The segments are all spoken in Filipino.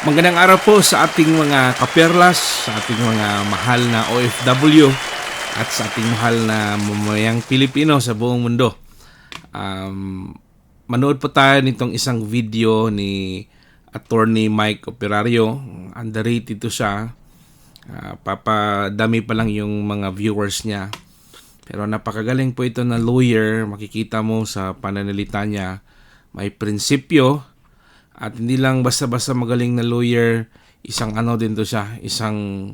Magandang araw po sa ating mga kaperlas, sa ating mga mahal na OFW at sa ating mahal na mamayang Pilipino sa buong mundo. Manood po tayo nitong isang video ni Attorney Mike Operario. Underrated ito siya. Papadami pa lang yung mga viewers niya. Pero napakagaling po ito na lawyer. Makikita mo sa pananalita niya. May prinsipyo. At hindi lang basta-basta magaling na lawyer, isang ano din to siya, isang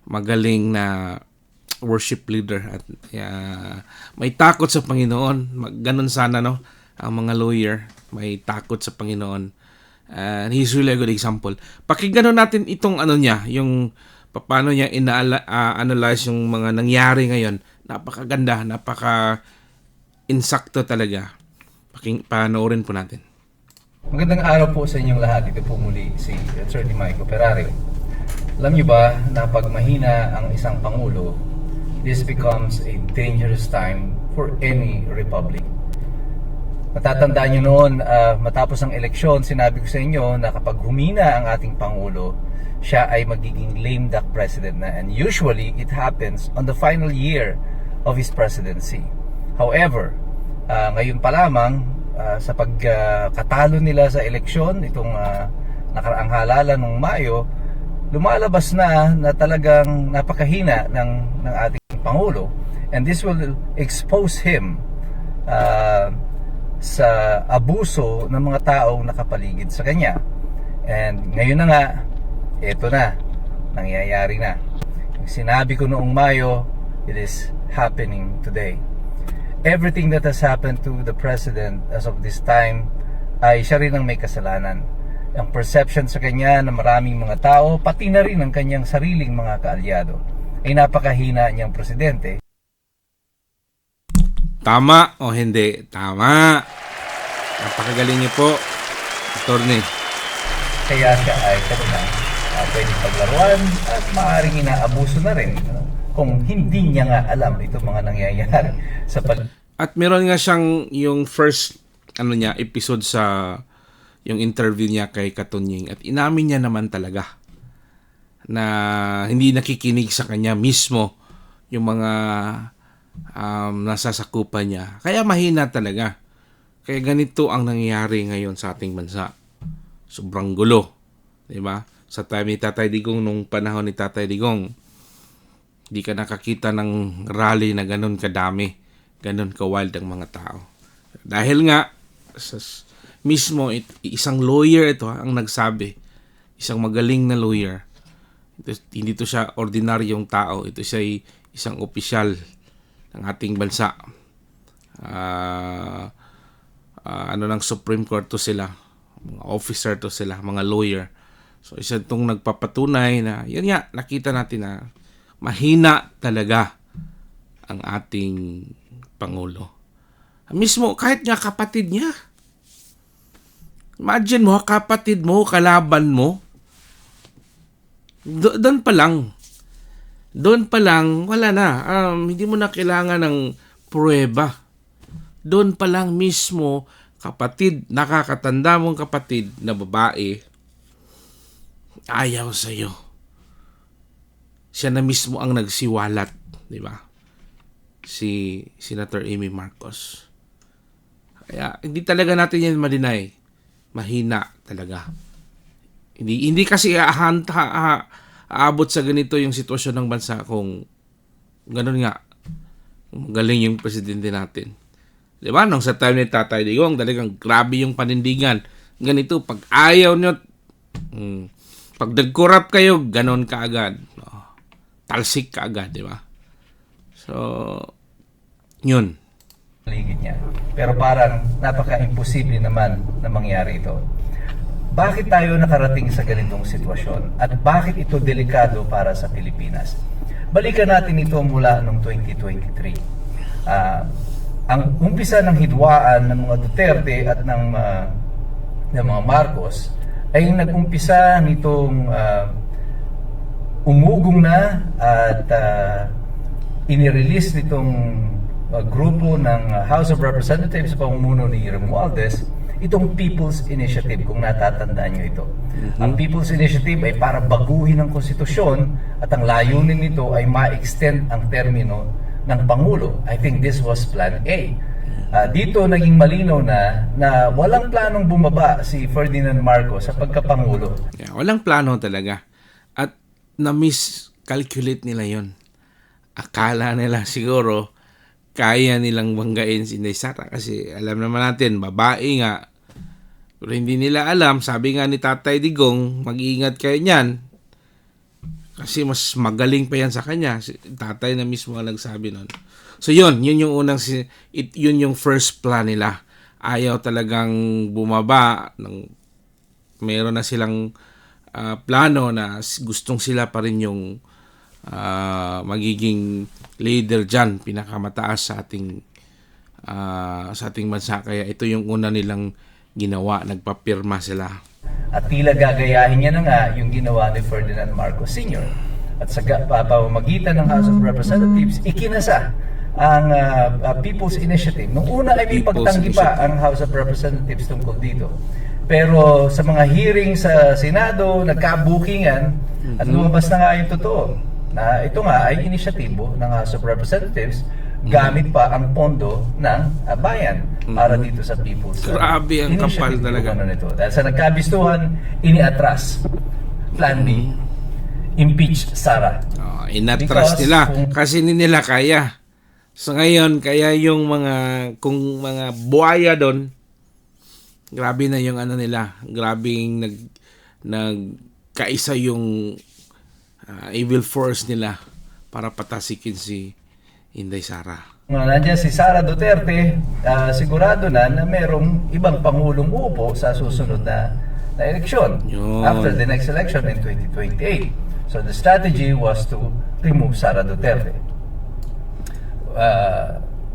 magaling na worship leader. At may takot sa Panginoon. Ganon sana, no? Ang mga lawyer, may takot sa Panginoon. And he's really a good example. Pakinggan natin itong ano niya, yung paano niya analyze yung mga nangyari ngayon. Napakaganda, napaka-insakto talaga. Panoorin po natin. Magandang araw po sa inyong lahat. Ito po muli si Attorney Mike Operario. Alam niyo ba na pag mahina ang isang pangulo, this becomes a dangerous time for any republic. Matatandaan niyo noon, matapos ang eleksyon, sinabi ko sa inyo na kapag humina ang ating pangulo, siya ay magiging lame duck president na. And usually, it happens on the final year of his presidency. However, ngayon pa lamang, sa pagkatalo nila sa eleksyon, itong nakaraang halalan ng Mayo, lumalabas na talagang napakahina ng ating Pangulo. And this will expose him sa abuso ng mga taong nakapaligid sa kanya. And ngayon na nga, ito na, nangyayari na. Yung sinabi ko noong Mayo, it is happening today. Everything that has happened to the president as of this time ay siya rin ang may kasalanan. Ang perception sa kanya ng maraming mga tao, pati na rin ang kanyang sariling mga kaalyado, ay napakahina niyang presidente. Tama o hindi? Tama. Napakagaling niyo po, Attorney. Kaya siya ay kanina pwedeng paglaruan at maaaring inaabuso na rin kung hindi niya nga alam itong mga nangyayari sa At meron nga siyang yung first episode sa yung interview niya kay Katunying, at inamin niya naman talaga na hindi nakikinig sa kanya mismo yung mga nasasakupan niya. Kaya mahina talaga. Kaya ganito ang nangyayari ngayon sa ating bansa. Sobrang gulo, 'di ba? Sa time ni Tatay Digong, nung panahon ni Tatay Digong, di ka nakakita ng rally na ganun kadami, ganun ka-wild ang mga tao. Dahil nga, mismo isang lawyer ito ang nagsabi, isang magaling na lawyer. Hindi to siya ordinaryong tao, ito siya isang opisyal ng ating bansa. Ng Supreme Court to sila, mga officer to sila, mga lawyer. So isa itong nagpapatunay na, yun nga, nakita natin na mahina talaga ang ating Pangulo. Mismo, kahit nga kapatid niya. Imagine mo, kapatid mo, kalaban mo. Doon pa lang, wala na. Hindi mo na kailangan ng pruweba. Doon pa lang mismo, kapatid, nakakatanda mong kapatid na babae, ayaw sa'yo. Siya na mismo ang nagsiwalat, di ba? Si Senator Amy Marcos. Kaya hindi talaga natin yan ma-deny. Mahina talaga. Hindi kasi aabot sa ganito yung sitwasyon ng bansa kung ganun nga. Magaling yung presidente natin. Di ba? Nung sa time ni Tatay Digong, talagang grabe yung panindigan. Ganito, pag ayaw nyo, pag nag-corrupt kayo, ganun kaagad. Talsik kaagad, di ba? So, yun. Paligid niya. Pero parang napaka-imposible naman na mangyari ito. Bakit tayo nakarating sa ganitong sitwasyon? At bakit ito delikado para sa Pilipinas? Balikan natin ito mula noong 2023. Ang umpisa ng hidwaan ng mga Duterte at ng mga Marcos ay nag-umpisa nitong umugong na at inirelease nitong grupo ng House of Representatives sa pamumuno ni Romualdez itong People's Initiative, kung natatandaan nyo ito. Ang People's Initiative ay para baguhin ang konstitusyon at ang layunin nito ay ma-extend ang termino ng Pangulo. I think this was Plan A. Dito naging malinaw na walang planong bumaba si Ferdinand Marcos sa pagkapangulo. Yeah, walang plano talaga. At na-miscalculate nila yon. Akala nila siguro kaya nilang banggain si Inday Sara kasi alam naman natin, babae nga. Pero hindi nila alam, sabi nga ni Tatay Digong, mag-iingat kayo niyan. Kasi mas magaling pa yan sa kanya. Si Tatay na mismo ang nagsabi nun. So yun yung unang, yun yung first plan nila. Ayaw talagang bumaba. Meron na silang plano na gustong sila pa rin yung magiging leader dyan, pinakamataas sa ating bansa. Kaya ito yung una nilang ginawa, nagpapirma sila. At tila gagayahin niya na nga yung ginawa ni Ferdinand Marcos Sr. At sa pamamagitan ng House of Representatives, ikinasa ang People's Initiative. Nung una ay may pagtanggi pa ang House of Representatives tungkol dito. Pero sa mga hearing sa Senado, nagkabukingan at lumabas na nga yung totoo. Na ito nga ay inisyatibo ng House of Representatives gamit pa ang pondo ng bayan para dito sa People's Grabe ang kapal talaga. Nito. Dahil sa nagkabistuhan, iniatras. Plan B, impeach Sara. Inatras nila kasi hindi nila kaya. So ngayon, kaya yung kung mga buhaya doon, grabe na yung nila. Grabing nagkaisa yung evil force nila para patasikin si Inday Sara. Nandiyan si Sara Duterte, sigurado na merong ibang pangulong uupo sa susunod na eleksyon after the next election in 2028. So the strategy was to remove Sara Duterte.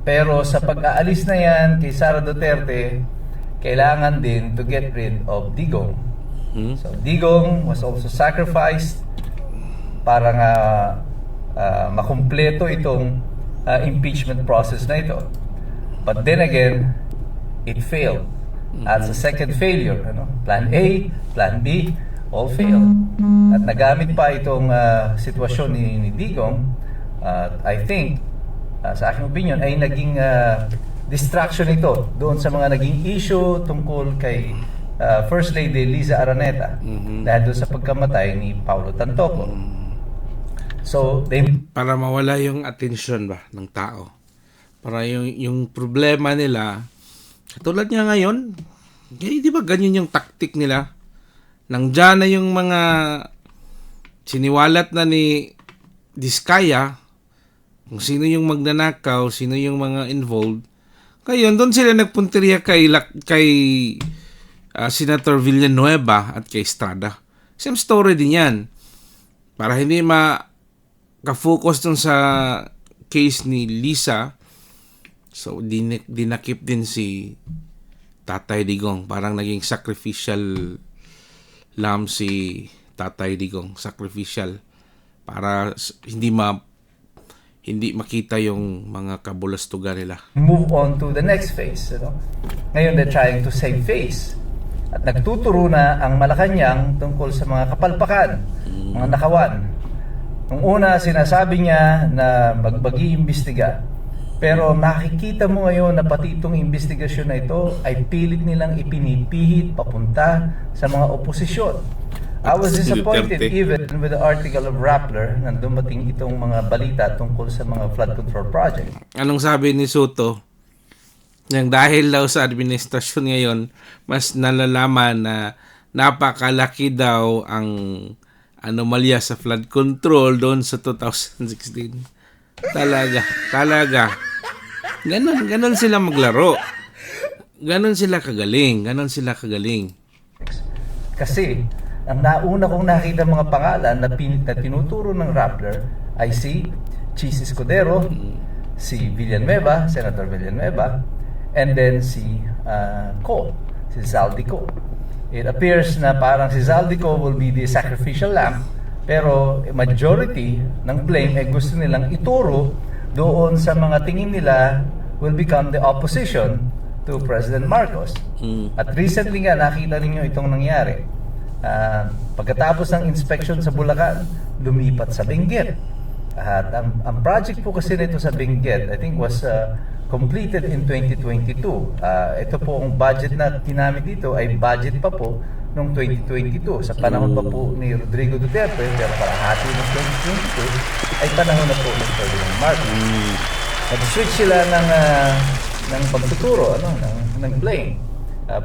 Pero sa pag-aalis na yan kay Sara Duterte, kailangan din to get rid of Digong. So Digong was also sacrificed para nga makumpleto itong impeachment process na ito. But then again, it failed. At sa second failure, Plan A, Plan B, all failed. At nagamit pa itong sitwasyon ni Digong, I think, sa aking opinion, ay naging distraction ito doon sa mga naging issue tungkol kay First Lady Liza Araneta dahil doon sa pagkamatay ni Paulo Tantoco. So, para mawala yung atensyon ba ng tao. Para yung problema nila, katulad nga ngayon, di ba ganyan yung taktik nila? Nandiyan na yung mga siniwalat na ni Diskaya, kung sino yung magnanakaw, sino yung mga involved. Ngayon, doon sila nagpunteriya kay Senator Villanueva at kay Estrada. Same story din yan. Para hindi ka-focus dun sa case ni Lisa, so dinakip din si Tatay Digong. Parang naging sacrificial lamb si Tatay Digong. Sacrificial. Para hindi makita yung mga kabulastugan nila. Move on to the next phase. Ngayon, they're trying to save face. At nagtuturo na ang Malacanang tungkol sa mga kapalpakan, mga nakawan. Nung una, sinasabi niya na mag-iimbestiga. Pero nakikita mo ngayon na pati itong investigasyon na ito ay pilit nilang ipinipihit papunta sa mga oposisyon. I was disappointed even with the article of Rappler na dumating itong mga balita tungkol sa mga flood control project. Anong sabi ni Soto? Yang dahil daw sa administrasyon ngayon, mas nalalaman na napakalaki daw ang anomalya sa flood control doon sa 2016. Talaga. Ganon sila maglaro. Ganon sila kagaling. Kasi, ang nauna kong nakita mga pangalan na tinuturo ng Rappler ay si Chis Escudero, si Villanueva, Senator Villanueva, and then si Zaldico. It appears na parang si Zaldico will be the sacrificial lamb, pero majority ng blame ay gusto nilang ituro doon sa mga tingin nila will become the opposition to President Marcos. At recently nga, nakita ninyo itong nangyari. Pagkatapos ng inspection sa Bulacan, lumipat sa Benguet. At ang project po kasi nito sa Benguet, I think was completed in 2022. Ito po ang budget na ginamit dito ay budget pa po noong 2022. Sa panahon pa po ni Rodrigo Duterte, pero parahati ng 2022 ay panahon na po ni Ferdinand Marcos. Nag-switch sila ng pagtuturo, ng blame,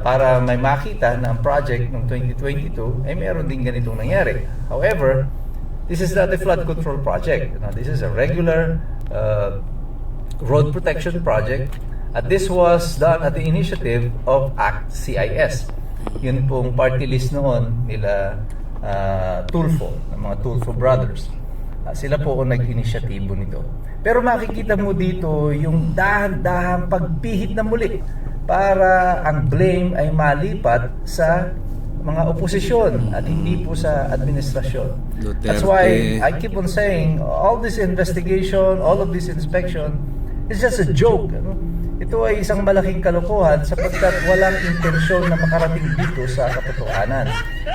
para may makita na ang project ng 2022 ay meron din ganitong nangyari. However, this is not a flood control project. This is a regular road protection project. At this was done at the initiative of ACT CIS. Yun pong party list noon nila Tulfo, ng mga Tulfo brothers. Sila po ang nag-inisyatibo nito. Pero makikita mo dito yung dahan-dahang pagpihit na muli para ang blame ay malipat sa mga oposisyon at hindi po sa administrasyon. Duterte. That's why I keep on saying all this investigation, all of this inspection is just a joke. Ito ay isang malaking kalokohan sapagkat walang intensyon na makarating dito sa katotohanan.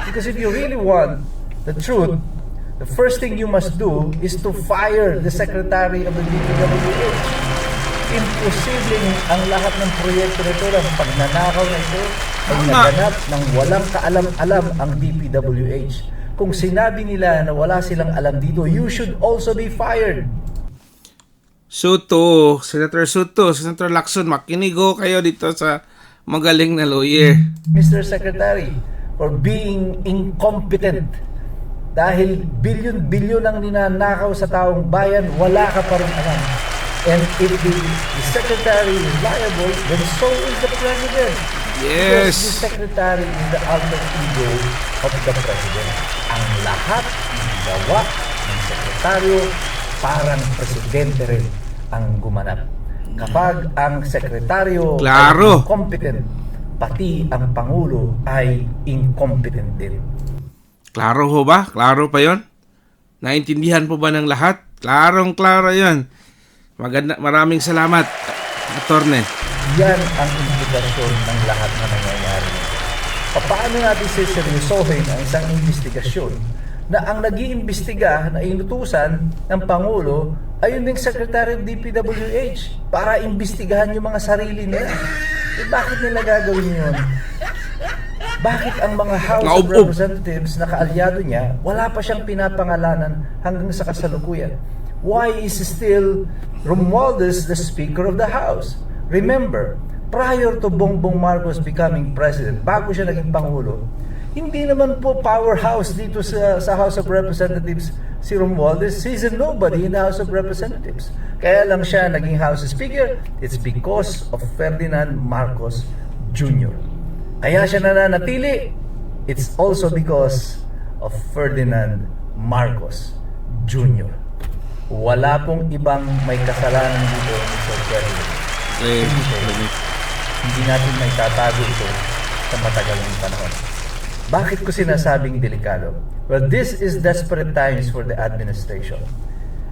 Because if you really want the truth, the first thing you must do is to fire the Secretary of the DPWH. Imposibleng ang lahat ng proyekto nito ng pagnanakaw na ito ay naganap ng walang kaalam-alam ang DPWH. Kung sinabi nila na wala silang alam dito, you should also be fired. Soto, Senator Soto, Senator Lacson, makinigo kayo dito sa magaling na lawyer. Mr. Secretary, for being incompetent. Dahil bilyon-bilyon ang ninanakaw sa taong bayan, wala ka pa rin alam. And if the Secretary is liable, then so is the President. Yes. Because the Secretary is the alter ego of the President. Ang lahat ng gawa ng Sekretaryo, parang Presidente rin ang gumanap. Kapag ang Sekretaryo Klaro. ay incompetent, pati ang Pangulo ay incompetent din. Klaro ho ba? Klaro pa yon? Naintindihan po ba ng lahat? Klarong-klaro yon. Maraming salamat, Attorney. Yan ang implikasyon ng lahat na nangyayari. Paano natin seryosohin ang isang investigasyon na ang nag-iimbestiga na inutusan ng Pangulo ay yung Secretary of DPWH para imbestigahan yung mga sarili nila? Bakit nila gagawin yun? Bakit ang mga House of Representatives na kaalyado niya, wala pa siyang pinapangalanan hanggang sa kasalukuyan? Why is still Romualdez the Speaker of the House? Remember, prior to Bongbong Marcos becoming President, bago siya naging Pangulo, hindi naman po powerhouse dito sa House of Representatives si Romualdez. He's a nobody in the House of Representatives. Kaya lang siya naging House Speaker, it's because of Ferdinand Marcos Jr. Kaya siya nananatili, it's also because of Ferdinand Marcos Jr. Wala pong ibang may kasalanan dito, Mr. President. Hindi natin may tatago ito sa matagal ng panahon. Bakit ko sinasabing delikado? Well, this is desperate times for the administration.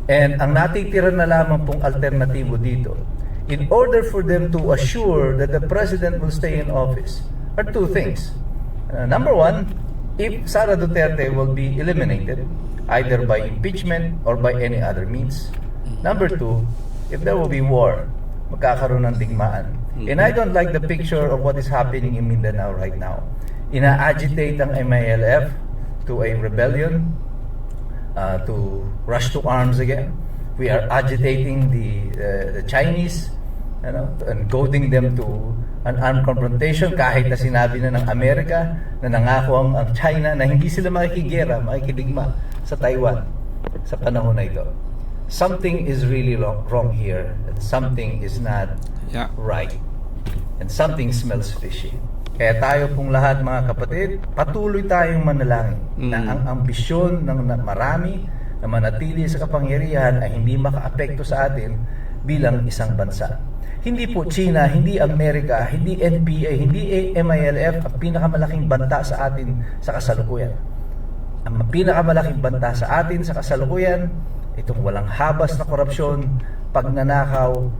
And ang natitira na lamang pong alternatibo dito, in order for them to assure that the President will stay in office, are two things. Number one, if Sara Duterte will be eliminated, either by impeachment or by any other means. Number two, if there will be war, magkakaroon ng digmaan. And I don't like the picture of what is happening in Mindanao right now. Ina-agitate ang MILF to a rebellion, to rush to arms again. We are agitating the Chinese, and goading them to an armed confrontation kahit na sinabi na ng Amerika na nangako ang China na hindi sila makikigera, makikidigma sa Taiwan sa panahon na ito. Something is really wrong here, and something is not right, and something smells fishy. Kaya tayo pong lahat, mga kapatid, patuloy tayong manalangin na ang ambisyon ng marami na manatili sa kapangyarihan ay hindi makaapekto sa atin bilang isang bansa. Hindi po China, hindi Amerika, hindi NPA, hindi MILF ang pinakamalaking banta sa atin sa kasalukuyan. Ang pinakamalaking banta sa atin sa kasalukuyan, itong walang habas na korupsyon, pagnanakaw,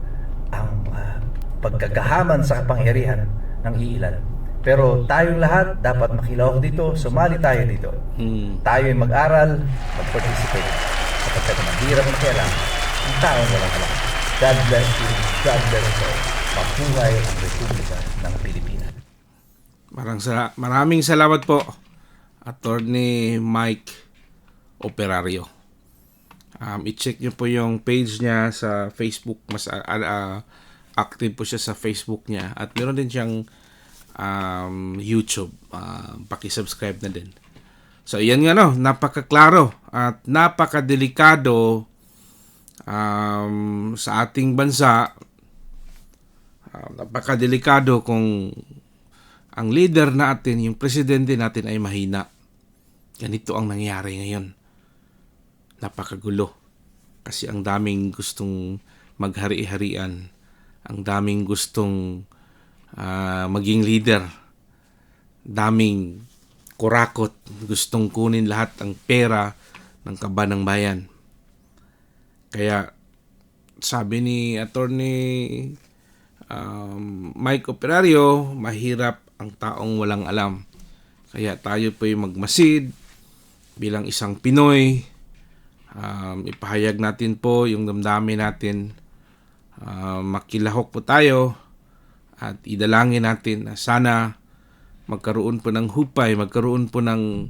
ang pagkakahaman sa kapangyarihan ng iilan. Pero tayong lahat dapat makilahok dito, sumali tayo dito. Tayo ay mag-aral, mag-participate. Sapagkat mahirap na kailangan ang taong walang alam. God bless you, God bless us all. Mabuhay ang Republika ng Pilipinas. Maraming salamat po, Attorney Mike Operario. I-check nyo po yung page niya sa Facebook. Mas active po siya sa Facebook niya. At meron din siyang YouTube. Paki-subscribe na din. So, yan nga no. Napakaklaro at napakadelikado sa ating bansa. Napakadelikado kung ang leader natin, yung presidente natin ay mahina. Ganito ang nangyari ngayon. Napakagulo. Kasi ang daming gustong maghari-harian. Ang daming gustong maging leader. Daming kurakot. Gustong kunin lahat ang pera ng kaban ng bayan. Kaya sabi ni Attorney Mike Operario, mahirap ang taong walang alam. Kaya tayo po'y magmasid bilang isang Pinoy. Ipahayag natin po yung damdamin natin. Makilahok po tayo at idalangin natin na sana magkaroon po ng hupay, magkaroon po ng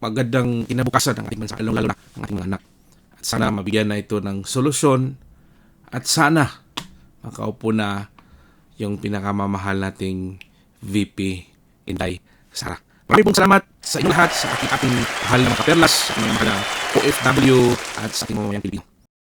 magandang kinabukasan ng ating bansa, lalo na ng ating mga anak. At sana mabigyan na ito ng solusyon at sana makaupo na yung pinakamamahal nating VP Inday Sara. Maraming pong salamat sa inyo lahat, sa ating mahal na mga kaperlas, sa mga OFW at sa ating mga Pilipino.